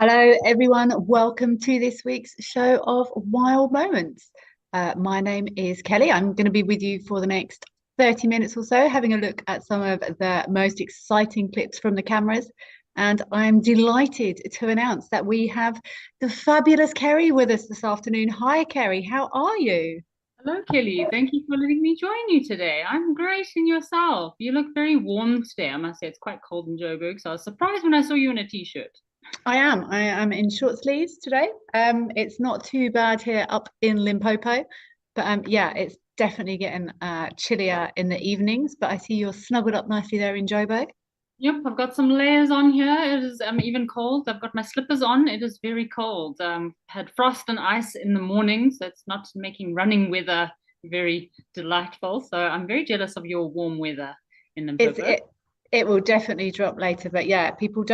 Hello, everyone. Welcome to this week's show of Wild Moments. My name is Kelly. I'm going to be with you for the next 30 minutes or so, having a look at some of the most exciting clips from the cameras. And I'm delighted to announce that we have the fabulous Kerry with us this afternoon. Hi, Kerry. How are you? Hello, Kelly. Thank you for letting me join you today. I'm great, and yourself? You look very warm today. I must say it's quite cold in Joburg, so I was surprised when I saw you in a t-shirt. I am. I am in short sleeves today. It's not too bad here up in Limpopo, but yeah, it's definitely getting chillier in the evenings. But I see you're snuggled up nicely there in Joburg. Yep, I've got some layers on here. It is even cold. I've got my slippers on. It is very cold. Had frost and ice in the mornings. That's not making running weather very delightful. So I'm very jealous of your warm weather in It's Limpopo. it will definitely drop later, but yeah, people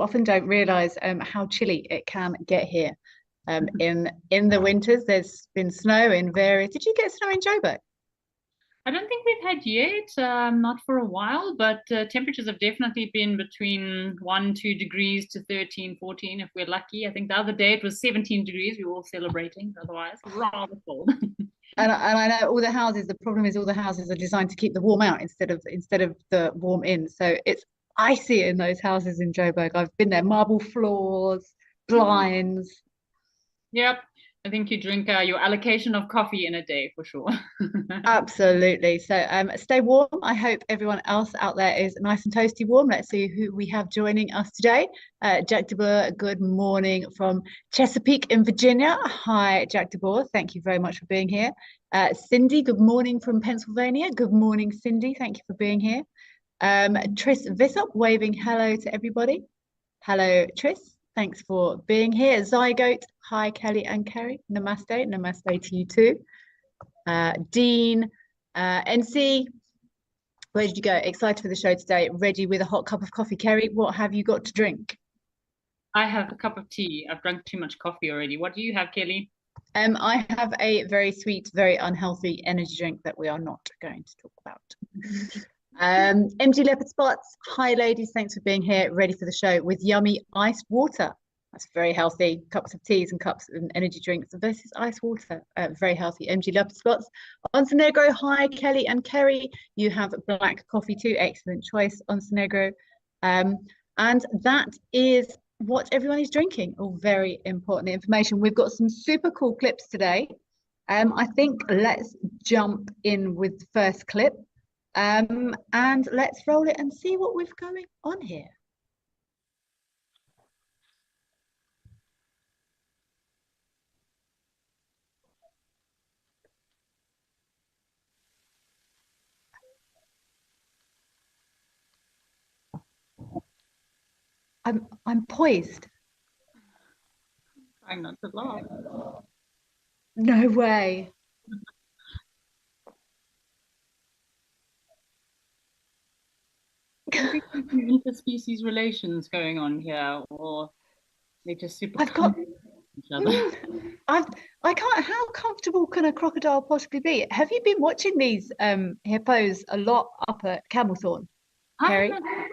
often don't realize how chilly it can get here. In the winters, there's been snow in various. Did you get snow in Joburg? I don't think we've had yet, not for a while, but temperatures have definitely been between 2 degrees to 13, 14 if we're lucky. I think the other day it was 17 degrees. We were all celebrating, otherwise, rather cold. And I know all the houses. The problem is all the houses are designed to keep the warm out instead of the warm in. So it's icy in those houses in Joburg. I've been there, marble floors, blinds. Yep. I think you drink your allocation of coffee in a day for sure. Absolutely. So stay warm. I hope everyone else out there is nice and toasty warm. Let's see who we have joining us today. Jack DeBoer, good morning from Chesapeake in Virginia. Hi, Jack DeBoer. Thank you very much for being here. Cindy, good morning from Pennsylvania. Good morning, Cindy. Thank you for being here. Tris Vissop, waving hello to everybody. Hello, Tris. Thanks for being here. Zygote, hi, Kelly and Kerry. Namaste. Namaste to you too. Dean, NC, where did you go? Excited for the show today. Ready with a hot cup of coffee. Kerry, what have you got to drink? I have a cup of tea. I've drunk too much coffee already. What do you have, Kelly? I have a very sweet, very unhealthy energy drink that we are not going to talk about. MG Leopard Spots, hi ladies, thanks for being here, ready for the show with yummy iced water. That's very healthy. Cups of teas and cups of energy drinks versus ice water. Very healthy. MG Leopard Spots. Ontenegro, hi Kelly and Kerry. You have black coffee too. Excellent choice, Ontenegro. And that is what everyone is drinking. All very important information. We've got some super cool clips today. I think let's jump in with the first clip. And let's roll it and see what we've going on here. I'm poised. Trying not to laugh. No way. Interspecies relations going on here, or they're just super I've got each other. I've I can't how comfortable can a crocodile possibly be? Have you been watching these hippos a lot up at Camelthorne, I Kerry? don't know.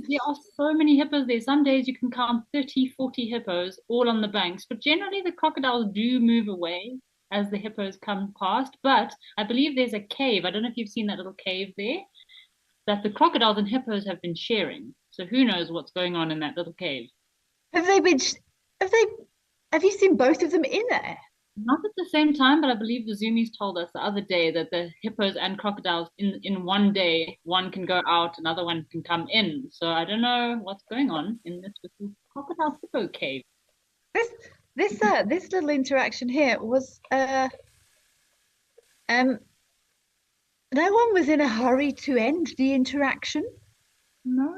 There are so many hippos there. Some days you can count 30, 40 hippos all on the banks, but generally the crocodiles do move away as the hippos come past. But I believe there's a cave. I don't know if you've seen that little cave there that the crocodiles and hippos have been sharing. So who knows what's going on in that little cave? Have they been have they have you seen both of them in there? Not at the same time, but I believe the Zoomies told us the other day that the hippos and crocodiles in one day, one can go out, another one can come in. So I don't know what's going on in this little crocodile hippo cave. This this little interaction here was um no one was in a hurry to end the interaction. No,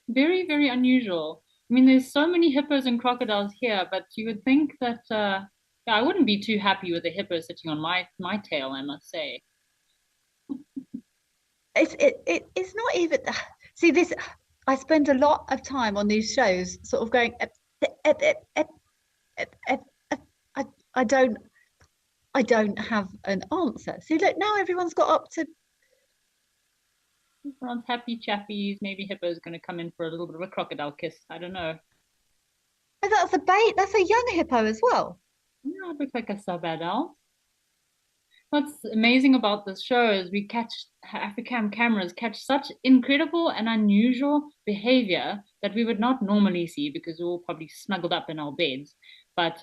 very, very unusual. I mean, there's so many hippos and crocodiles here, but you would think that yeah, I wouldn't be too happy with a hippo sitting on my tail, I must say. It's not even see this. I spend a lot of time on these shows sort of going I, I don't I don't have an answer. See, look, now everyone's got up to Everyone's happy chappies. Maybe Hippo's going to come in for a little bit of a crocodile kiss. I don't know. Oh, that's a bait. That's a young hippo as well. Yeah, it looks like a sub adult. What's amazing about this show is we catch Africam cameras catch such incredible and unusual behavior that we would not normally see because we're all probably snuggled up in our beds. But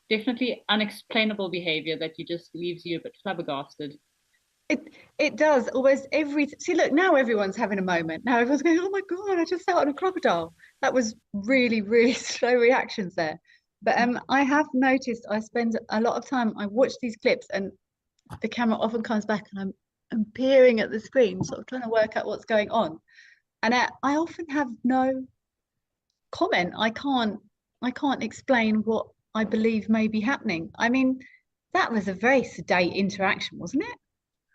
definitely unexplainable behavior that you just leaves you a bit flabbergasted. It does almost every see. Look, now everyone's having a moment. Now everyone's going, "Oh my God, I just sat on a crocodile." That was really, really slow reactions there. But I have noticed I spend a lot of time. I watch these clips, and the camera often comes back, and I'm peering at the screen, sort of trying to work out what's going on. And I often have no comment. I can't explain what I believe may be happening. I mean, that was a very sedate interaction, wasn't it?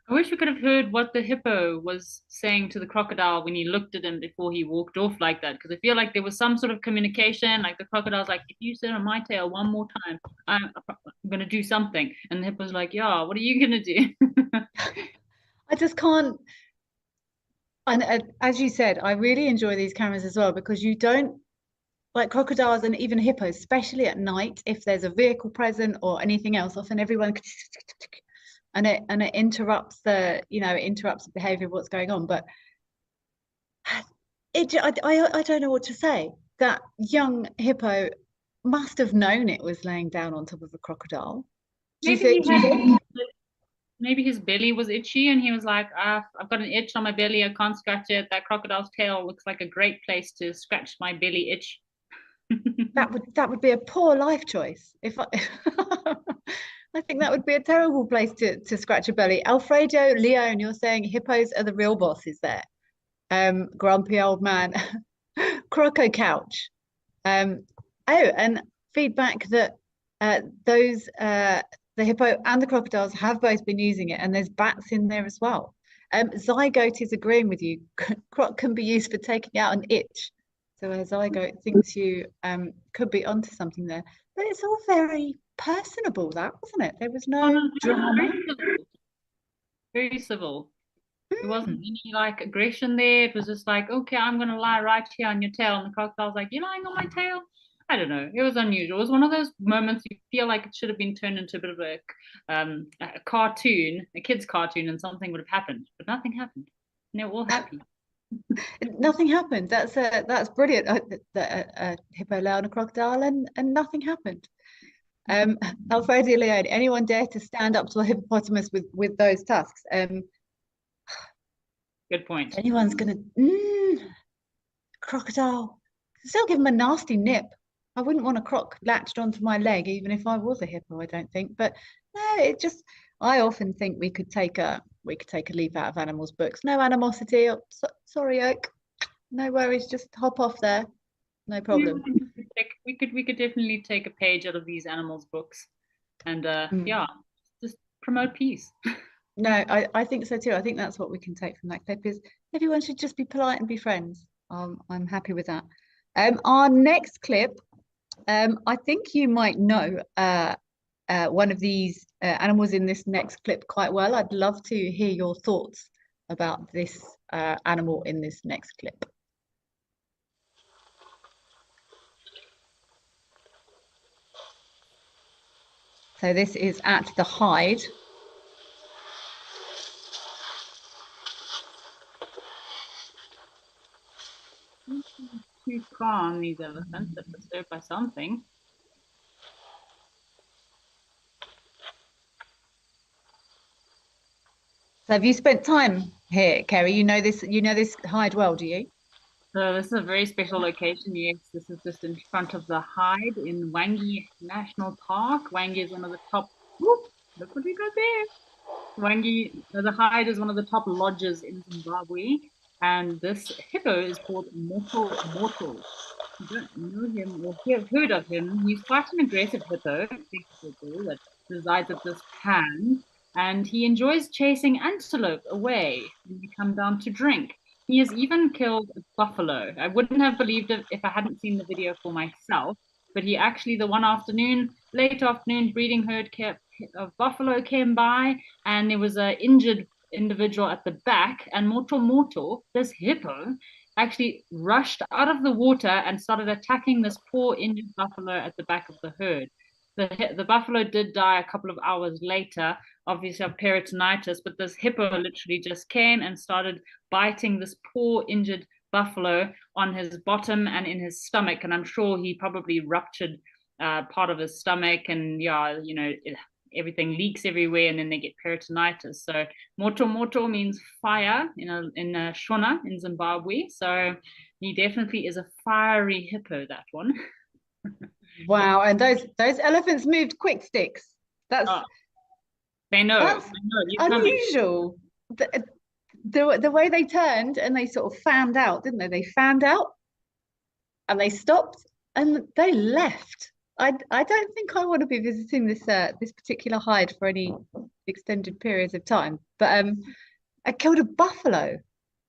I wish we could have heard what the hippo was saying to the crocodile when he looked at him before he walked off like that. Because I feel like there was some sort of communication. Like the crocodile's like, if you sit on my tail one more time, I'm going to do something. And the hippo's like, yeah, what are you going to do? I just can't. And as you said, I really enjoy these cameras as well because you don't like crocodiles and even hippos, especially at night, if there's a vehicle present or anything else, often everyone and it interrupts the behavior of what's going on. But I don't know what to say. That young hippo must have known it was laying down on top of a crocodile. Do you Maybe think? he Do you had, think? maybe his belly was itchy and he was like, ah, I've got an itch on my belly. I can't scratch it. That crocodile's tail looks like a great place to scratch my belly itch. That would be a poor life choice. If I, I think that would be a terrible place to scratch a belly. Alfredo Leone, you're saying hippos are the real bosses there. Grumpy old man, Croco Couch. Oh, and feedback that those the hippo and the crocodiles have both been using it, and there's bats in there as well. Zygote is agreeing with you. Croc can be used for taking out an itch. So a zygote thinks you could be onto something there. But it's all very personable, that wasn't it? There was Oh, no no, drama. very civil. Very civil. There wasn't Mm. any like aggression there. It was just like, okay, I'm gonna lie right here on your tail. And the crocodile's like, you're lying on my tail? I don't know. It was unusual. It was one of those moments you feel like it should have been turned into a bit of a cartoon, a kid's cartoon, and something would have happened. But nothing happened. And they were all happy. Nothing happened. That's brilliant. A hippo lay on a crocodile and nothing happened. Alfredo Leone, anyone dare to stand up to a hippopotamus with those tusks? Good point. If anyone's gonna crocodile, still give him a nasty nip. I wouldn't want a croc latched onto my leg, even if I was a hippo, I don't think. But no, it just I often think we could take a leaf out of animals' books. No animosity. Oh, sorry, Oak. No worries, just hop off there. No Yeah, problem. we could definitely take a page out of these animals' books and Mm. yeah, just promote peace. No, I think so too. I think that's what we can take from that clip is everyone should just be polite and be friends. I'm happy with that. Our next clip, I think you might know one of these animals in this next clip quite well. I'd love to hear your thoughts about this animal in this next clip. So this is at the hide. Too calm, these elephants. They're disturbed by something. So have you spent time here, Kerry? You know this hide well, do you? So this is a very special location. Yes, this is just in front of the Hide in Wangi National Park. Wangi is one of the top. Whoop, look what we got there. Wangi, the Hide is one of the top lodges in Zimbabwe, and this hippo is called Mortal Mortal. You don't know him or have heard of him. He's quite an aggressive hippo, big hippo that resides at this pan, and he enjoys chasing antelope away when they come down to drink. He has even killed a buffalo. I wouldn't have believed it if I hadn't seen the video for myself, but he actually, the one afternoon, late afternoon, breeding herd of buffalo came by, and there was a injured individual at the back, and Moto, this hippo, actually rushed out of the water and started attacking this poor injured buffalo at the back of the herd. The buffalo did die a couple of hours later, obviously of peritonitis, but this hippo literally just came and started biting this poor injured buffalo on his bottom and in his stomach. And I'm sure he probably ruptured part of his stomach, and yeah, everything leaks everywhere, and then they get peritonitis. So moto means fire in Shona in Zimbabwe. So he definitely is a fiery hippo, that one. Wow, and those elephants moved quick sticks. That's they know. That's unusual. The way they turned and they sort of fanned out, didn't they? They fanned out and they stopped and they left. I don't think I want to be visiting this particular hide for any extended periods of time. But I killed a buffalo.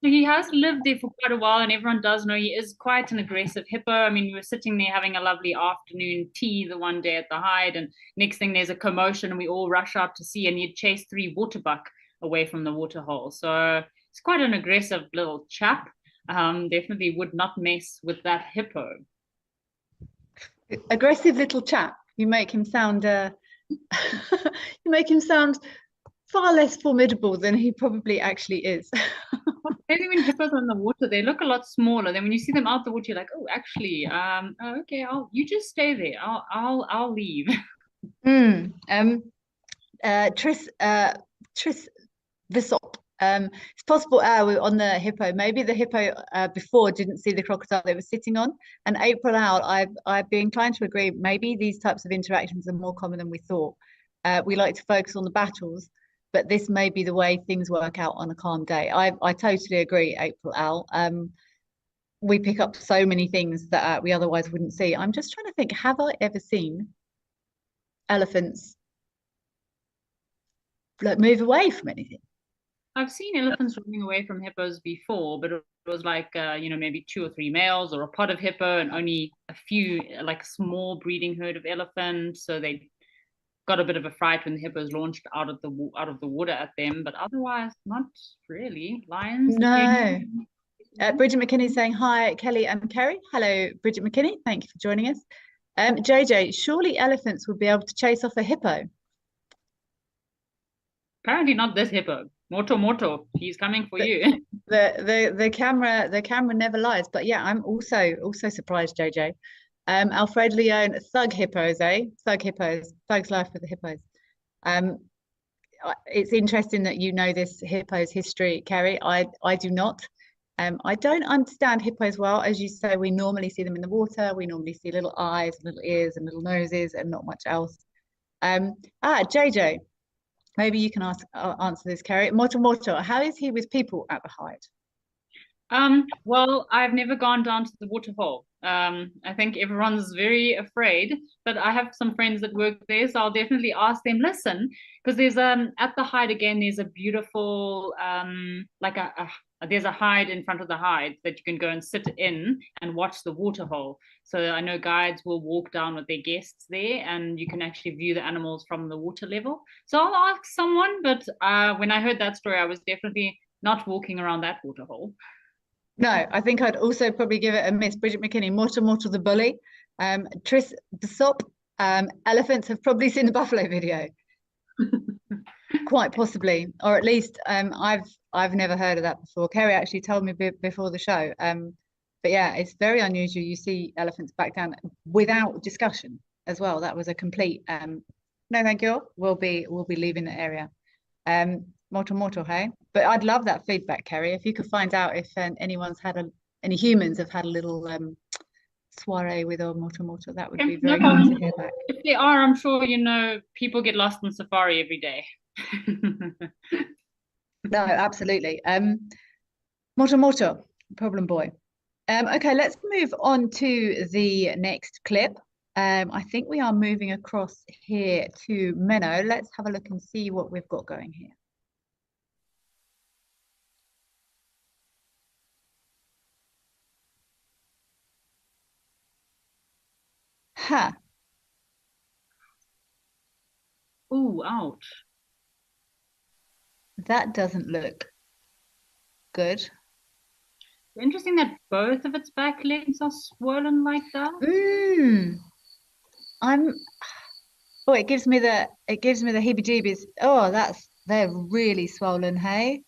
He has lived there for quite a while, and everyone does know he is quite an aggressive hippo. I mean, we were sitting there having a lovely afternoon tea the one day at the hide, and next thing there's a commotion, and we all rush out to see, and he'd chase 3 waterbuck away from the waterhole. So it's quite an aggressive little chap. Definitely would not mess with that hippo. Aggressive little chap. You make him sound you make him sound far less formidable than he probably actually is. Maybe when hippos are in the water, they look a lot smaller. Then when you see them out the water, you're like, oh, actually, okay, you just stay there. I'll leave. Tris Visop. It's possible on the hippo. Maybe the hippo before didn't see the crocodile they were sitting on. And April Owl, I'd be inclined to agree. Maybe these types of interactions are more common than we thought. We like to focus on the battles, but this may be the way things work out on a calm day. I totally agree, April Owl. We pick up so many things that we otherwise wouldn't see. I'm just trying to think, have I ever seen elephants like move away from anything? I've seen elephants running away from hippos before, but it was like, maybe 2 or 3 males or a pod of hippo and only a few, like a small breeding herd of elephants. So they got a bit of a fright when the hippos launched out of the water at them, but otherwise not really. Lions. No. Bridget McKinney saying hi, Kelly and Kerry. Hello, Bridget McKinney. Thank you for joining us. JJ, surely elephants would be able to chase off a hippo. Apparently not this hippo. Moto, he's coming for you. The camera never lies. But yeah, I'm also surprised, JJ. Alfred Leone, thug hippos, eh? Thug hippos, thug's life with the hippos. It's interesting that you know this hippo's history, Kerry. I do not. I don't understand hippos well. As you say, we normally see them in the water. We normally see little eyes, little ears, and little noses, and not much else. JJ, maybe you can answer this, Kerry. Moto, how is he with people at the hide? Well, I've never gone down to the waterhole. I think everyone's very afraid, but I have some friends that work there, so I'll definitely ask them. Listen, because there's at the hide again, there's a beautiful there's a hide in front of the hide that you can go and sit in and watch the waterhole. So I know guides will walk down with their guests there, and you can actually view the animals from the water level. So I'll ask someone, but when I heard that story, I was definitely not walking around that waterhole. No, I think I'd also probably give it a miss. Bridget McKinney, Moto the bully. Tris Besop, elephants have probably seen the buffalo video. Quite possibly, or at least I've never heard of that before. Kerry actually told me before the show. But yeah, it's very unusual. You see elephants back down without discussion as well. That was a complete no, thank you. We'll be leaving the area. Moto, hey. But I'd love that feedback, Kerry. If you could find out if any humans have had a little soiree with a moto, that would be very good to hear back. If they are, I'm sure people get lost on safari every day. No, absolutely. Moto, problem boy. Okay, let's move on to the next clip. I think we are moving across here to Menno. Let's have a look and see what we've got going here. Huh. Ooh, ouch. That doesn't look good. Interesting that both of its back legs are swollen like that. Mm, I'm oh, it gives me the heebie-jeebies. Oh, they're really swollen, hey?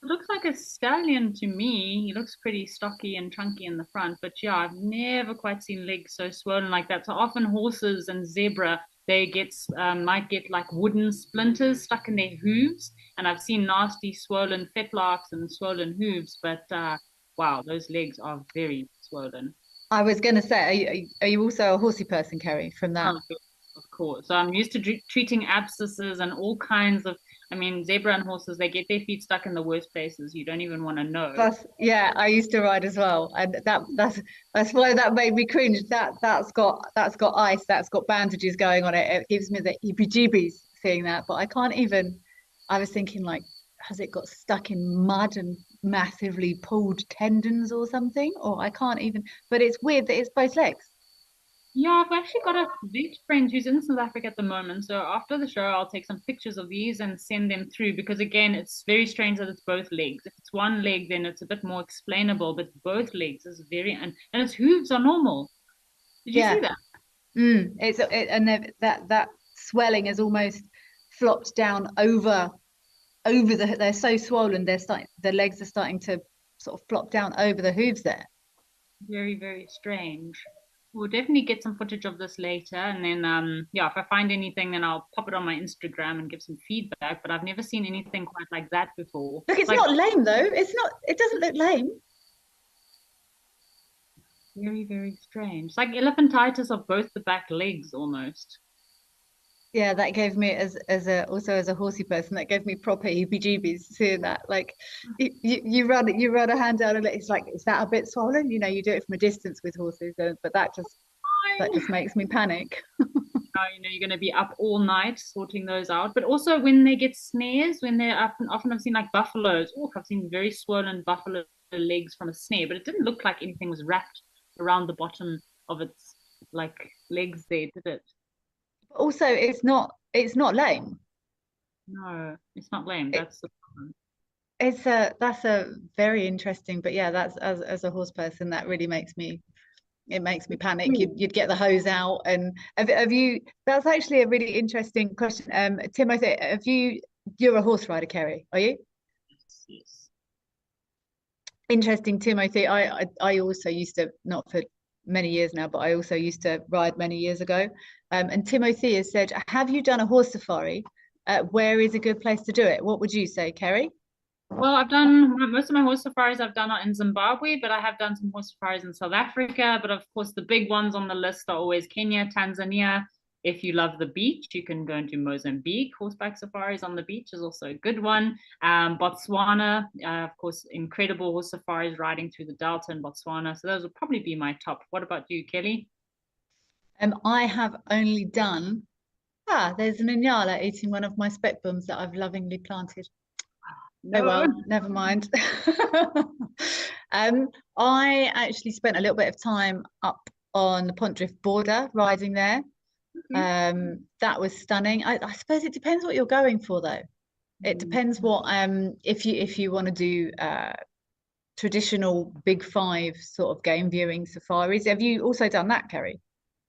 It looks like a stallion to me. He looks pretty stocky and chunky in the front, but yeah, I've never quite seen legs so swollen like that. So often horses and zebra, they get might get like wooden splinters stuck in their hooves, and I've seen nasty swollen fetlocks and swollen hooves. But wow, those legs are very swollen. I was gonna say, are you also a horsey person, Kerry, from that? Oh, of course. So I'm used to treating abscesses and all kinds of. I mean, zebra and horses, they get their feet stuck in the worst places. You don't even want to know. That's yeah, I used to ride as well, and that's why that made me cringe. That's got ice, that's got bandages going on it. It gives me the heebie-jeebies seeing that, but I can't even. I was thinking like, has it got stuck in mud and massively pulled tendons or something? Or I can't even. But it's weird that it's both legs. Yeah, I've actually got a vet friend who's in South Africa at the moment. So after the show, I'll take some pictures of these and send them through because, again, it's very strange that it's both legs. If it's one leg, then it's a bit more explainable, but both legs is very, and its hooves are normal. Did you see Yeah. that? And that swelling has almost flopped down over they're so swollen the legs are starting to sort of flop down over the hooves there. Very, very strange. We'll definitely get some footage of this later. And then, yeah, if I find anything, then I'll pop it on my Instagram and give some feedback. But I've never seen anything quite like that before. Look, it's Like, not lame though. It doesn't look lame. very, very strange. It's like elephantitis of both the back legs almost. Yeah, that gave me as a also as a horsey person, that gave me proper heebie-jeebies seeing that. Like you run a hand down and it's like, is that a bit swollen? You know, you do it from a distance with horses, but that Fine. just makes me panic. You're going to be up all night sorting those out. But also when they get snares, when they're up, and often I've seen like buffaloes. Oh, I've seen very swollen buffalo legs from a snare, but it didn't look like anything was wrapped around the bottom of its like legs there, did it? But also, it's not lame. No, it's not lame. It, That's the problem. it's a that's a very interesting, but yeah, that's as a horse person, that really makes me panic. You'd get the hose out, and have you? That's actually a really interesting question. Timothy, you're a horse rider, Kerry, are you? Yes, yes. Interesting, Timothy. I also used to, not for many years now, but I also used to ride many years ago. And Timothy has said, have you done a horse safari? Where is a good place to do it? What would you say, Kerry? Well, I've done most of my horse safaris I've done are in Zimbabwe, but I have done some horse safaris in South Africa. But of course, the big ones on the list are always Kenya, Tanzania. If you love the beach, you can go and do Mozambique. Horseback safaris on the beach is also a good one. Botswana, of course, incredible horse safaris riding through the Delta in Botswana. So those would probably be my top. What about you, Kelly? I have only done, there's an Inyala eating one of my spec bums that I've lovingly planted. Oh No. well, never mind. um, I actually spent a little bit of time up on the Pontdrift border riding there. Okay. That was stunning. I suppose it depends what you're going for though. It Mm. depends what if you want to do traditional big five sort of game viewing safaris. Have you also done that, Kerry?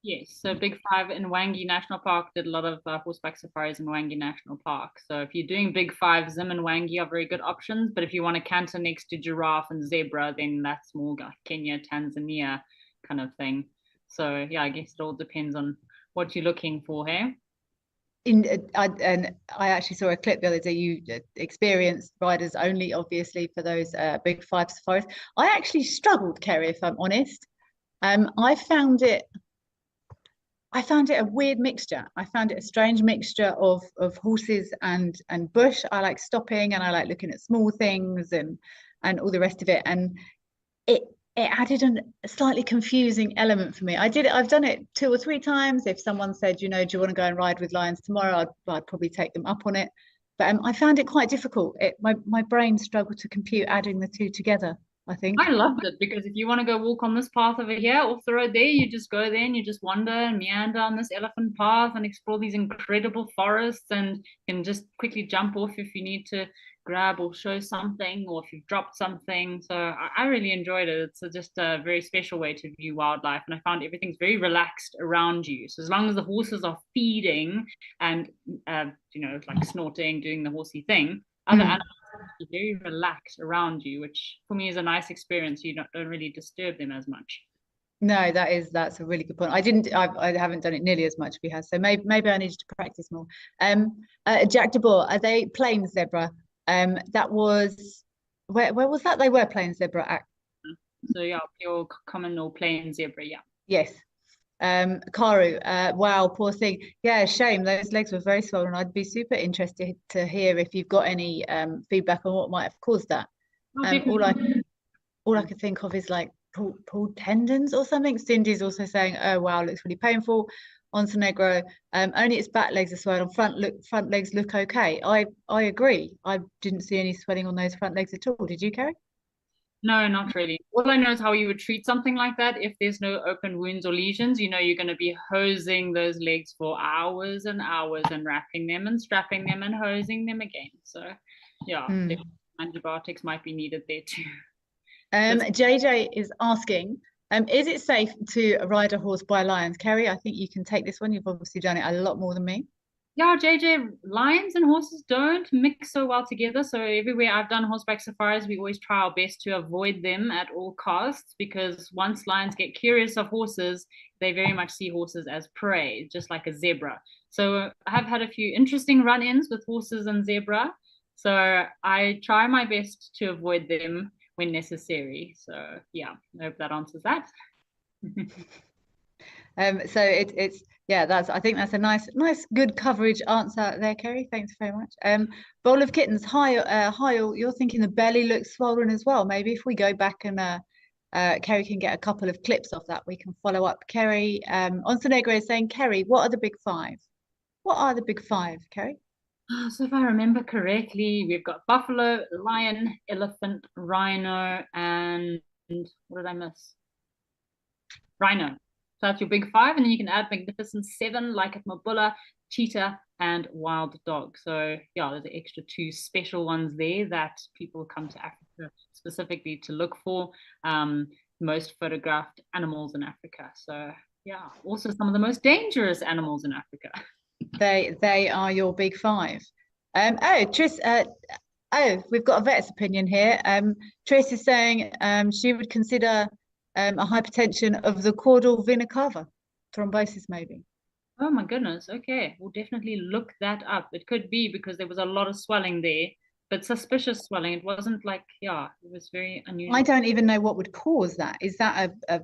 Yes, so Big Five in Wangi National Park did a lot of horseback safaris in Wangi National Park. So if you're doing Big Five, Zim and Wangi are very good options. But if you want to canter next to giraffe and zebra, then that's more like Kenya, Tanzania kind of thing. So yeah, I guess it all depends on what you're looking for here. And I actually saw a clip the other day. You experienced riders only, obviously, for those big five safaris. I actually struggled, Kerry, if I'm honest. Um, I found it I found it a weird mixture. I found it a strange mixture of horses and bush. I like stopping and I like looking at small things and all the rest of it. And it it added a slightly confusing element for me. I've done it two or three times. If someone said, you know, do you want to go and ride with lions tomorrow? I'd probably take them up on it. But I found it quite difficult. My brain struggled to compute adding the two together, I think. I loved it because if you want to go walk on this path over here off the road there, you just go there and you just wander and meander on this elephant path and explore these incredible forests and can just quickly jump off if you need to grab or show something, or if you've dropped something. So I really enjoyed it. It's just a very special way to view wildlife, and I found everything's very relaxed around you. So as long as the horses are feeding and like snorting, doing the horsey thing, other animals are very relaxed around you, which for me is a nice experience. You don't really disturb them as much. No, that's a really good point. I haven't done it nearly as much as we have, so maybe I needed to practice more. Jack de Boer, are they plain zebra? That was where was that? They were plain zebra at. So yeah, pure common or plain zebra, yeah. Yes. Karu, wow, poor thing. Yeah, shame. Those legs were very swollen. I'd be super interested to hear if you've got any feedback on what might have caused that. All I could think of is like pulled tendons or something. Cindy's also saying, oh wow, looks really painful. Montenegro, only its back legs are swollen. Front legs look okay. I agree. I didn't see any swelling on those front legs at all. Did you, Kerry? No, not really. All I know is how you would treat something like that. If there's no open wounds or lesions, you're going to be hosing those legs for hours and hours and wrapping them and strapping them and hosing them again. So yeah, antibiotics might be needed there too. JJ is asking, is it safe to ride a horse by lions? Kerry, I think you can take this one. You've obviously done it a lot more than me. Yeah, JJ, lions and horses don't mix so well together. So everywhere I've done horseback safaris, we always try our best to avoid them at all costs, because once lions get curious of horses, they very much see horses as prey, just like a zebra. So I have had a few interesting run-ins with horses and zebra. So I try my best to avoid them when necessary. So yeah, I hope that answers that. So it's I think that's a nice good coverage answer there, Kerry. Thanks very much. Bowl of Kittens, hi, you're thinking the belly looks swollen as well. Maybe if we go back and Kerry can get a couple of clips of that, we can follow up. Kerry, Montenegro is saying, Kerry, what are the big five? What are the big five, Kerry? So if I remember correctly, we've got buffalo, lion, elephant, rhino, and what did I miss? Rhino. So that's your big five, and then you can add magnificent seven, like at Mabulla, cheetah, and wild dog. So yeah, there's an extra two special ones there that people come to Africa specifically to look for. Most photographed animals in Africa. So yeah, also some of the most dangerous animals in Africa. They are your big five. Tris, we've got a vet's opinion here. Tris is saying she would consider a hypertension of the caudal vena cava, thrombosis maybe. Oh my goodness. Okay, we'll definitely look that up. It could be because there was a lot of swelling there, but suspicious swelling. It wasn't like, yeah, it was very unusual. I don't even know what would cause that. Is that a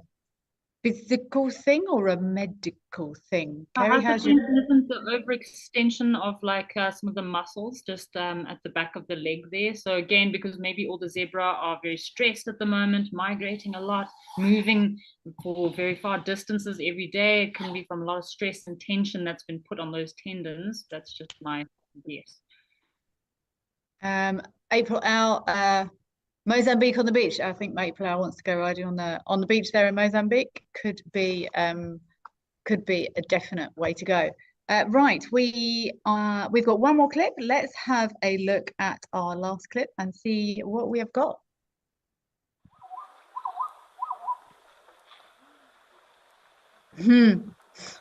physical thing or a medical thing? Kerry, how's your... the overextension of like some of the muscles just at the back of the leg there. So again, because maybe all the zebra are very stressed at the moment, migrating a lot, moving for very far distances every day. It can be from a lot of stress and tension that's been put on those tendons. That's just my guess. April Al, Mozambique on the beach. I think April Al wants to go riding on the beach there in Mozambique. Could be a definite way to go. Right, we've got one more clip. Let's have a look at our last clip and see what we have got.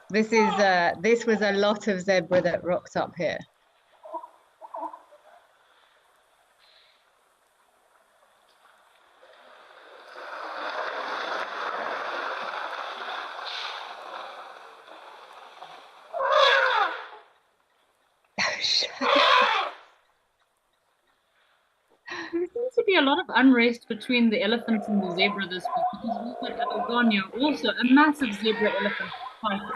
This was a lot of zebra that rocked up here. There seems to be a lot of unrest between the elephants and the zebra this week, because we've got Algonia, also a massive zebra elephant fighting.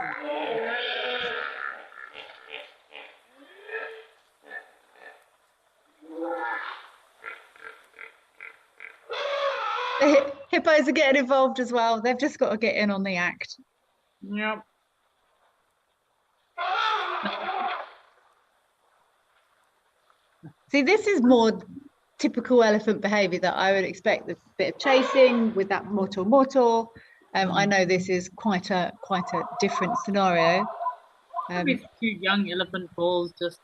The hippos are getting involved as well. They've just got to get in on the act. Yep. See, this is more typical elephant behavior that I would expect. A bit of chasing with that moto. I know this is quite a different scenario. Two young elephant bulls just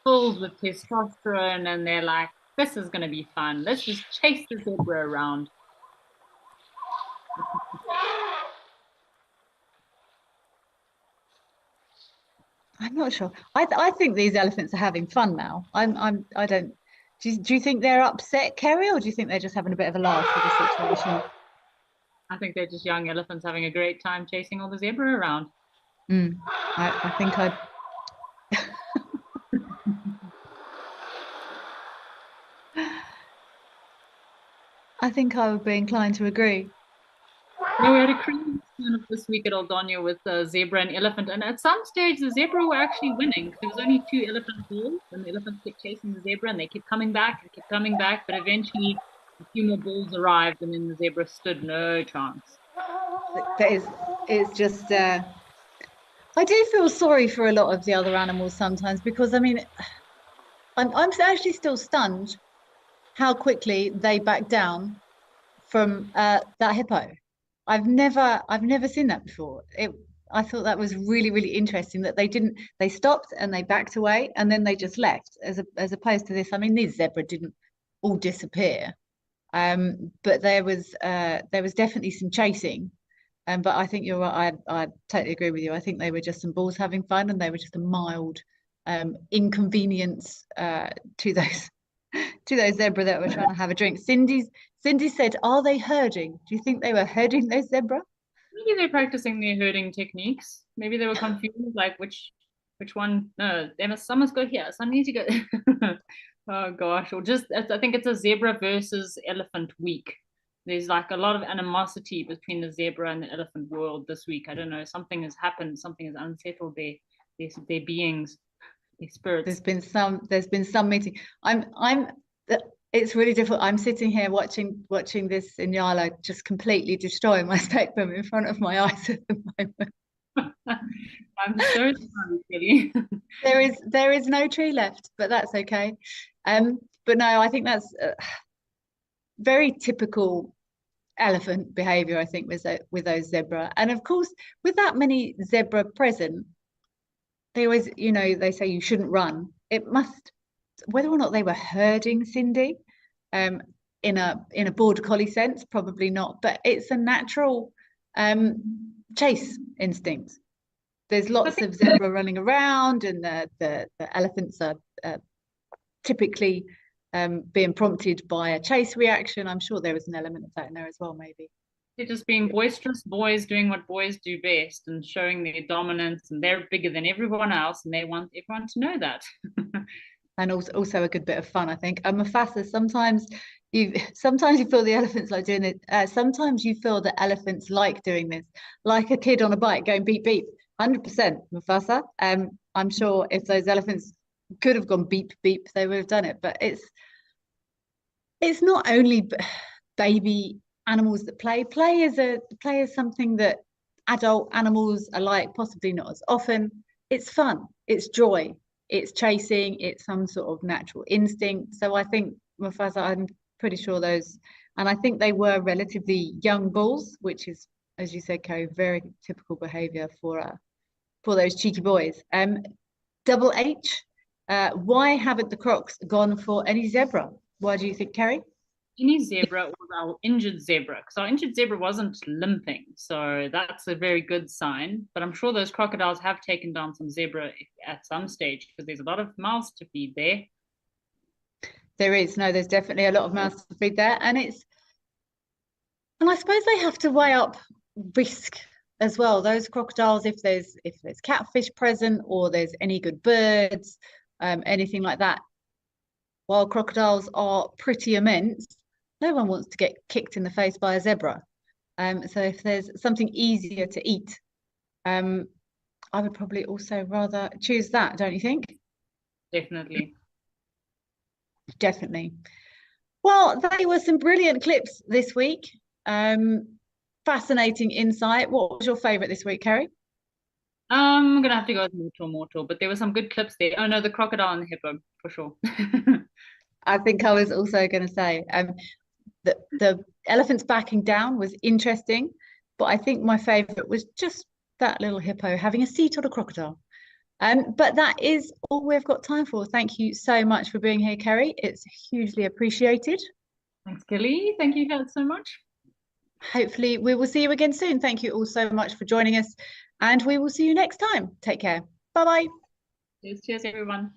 filled with testosterone, and they're like This is going to be fun. Let's just chase the zebra around. I'm not sure. I think these elephants are having fun now. I don't. Do you think they're upset, Kerry, or do you think they're just having a bit of a laugh with the situation? I think they're just young elephants having a great time chasing all the zebra around. I think I'd. I think I would be inclined to agree. Yeah, we had a crazy turn up this week at Aldonia with the zebra and elephant, and at some stage the zebra were actually winning. There was only two elephant bulls, and the elephants kept chasing the zebra, and they kept coming back and kept coming back. But eventually, a few more bulls arrived, and then the zebra stood no chance. It's just. I do feel sorry for a lot of the other animals sometimes because I mean, I'm actually still stunned how quickly they back down from that hippo. I've never seen that before. I thought that was really, really interesting that they stopped and they backed away and then they just left as opposed to this. I mean, these zebra didn't all disappear. But there was definitely some chasing. But I think you're right. I totally agree with you. I think they were just some bulls having fun and they were just a mild inconvenience to those to those zebra that were trying to have a drink. Cindy said, "Are they herding? Do you think they were herding those zebra?" Maybe they're practicing their herding techniques. Maybe they were confused, like which one? No, some must go here. Some need to go. Oh gosh, or just I think it's a zebra versus elephant week. There's like a lot of animosity between the zebra and the elephant world this week. I don't know. Something has happened. Something has unsettled their beings, their spirits. There's been some meeting. It's really difficult. I'm sitting here watching this Inyala just completely destroy my spectrum in front of my eyes at the moment. I'm so sorry, Kelly. There is no tree left, but that's okay. But no, I think that's very typical elephant behavior. I think with those zebra, and of course, with that many zebra present, they always, they say you shouldn't run. It must, whether or not they were herding, Cindy, um, in a border collie sense, probably not, but it's a natural chase instinct. There's lots of zebra running around, and the elephants are typically being prompted by a chase reaction. I'm sure there was an element of that in there as well, maybe. They're just being boisterous boys doing what boys do best and showing their dominance, and they're bigger than everyone else, and they want everyone to know that. And also a good bit of fun, I think. Mufasa, sometimes you feel the elephants like doing it. Sometimes you feel the elephants like doing this, like a kid on a bike going beep beep. 100% Mufasa. I'm sure if those elephants could have gone beep beep, they would have done it. But it's not only baby animals that play. Play is something that adult animals are like, possibly not as often. It's fun. It's joy. It's chasing. It's some sort of natural instinct. So I think Mufasa, I'm pretty sure those, and I think they were relatively young bulls, which is, as you said, Kerry, very typical behaviour for those cheeky boys. Double H, why haven't the Crocs gone for any zebra? Why do you think, Kerry? Any zebra or our injured zebra, because our injured zebra wasn't limping, so that's a very good sign. But I'm sure those crocodiles have taken down some zebra at some stage because there's a lot of mouths to feed there. There's definitely a lot of mouths to feed there, and I suppose they have to weigh up risk as well. Those crocodiles, if there's catfish present or there's any good birds, anything like that. While crocodiles are pretty immense, no one wants to get kicked in the face by a zebra. So if there's something easier to eat, I would probably also rather choose that, don't you think? Definitely. Definitely. Well, they were some brilliant clips this week. Fascinating insight. What was your favourite this week, Kerry? I'm gonna have to go with Mortal, but there were some good clips there. Oh no, the crocodile and the hippo for sure. I think I was also going to say the elephants backing down was interesting, but I think my favourite was just that little hippo having a seat on a crocodile. But that is all we've got time for. Thank you so much for being here, Kerry. It's hugely appreciated. Thanks, Kelly. Thank you guys so much. Hopefully we will see you again soon. Thank you all so much for joining us, and we will see you next time. Take care. Bye-bye. Cheers, everyone.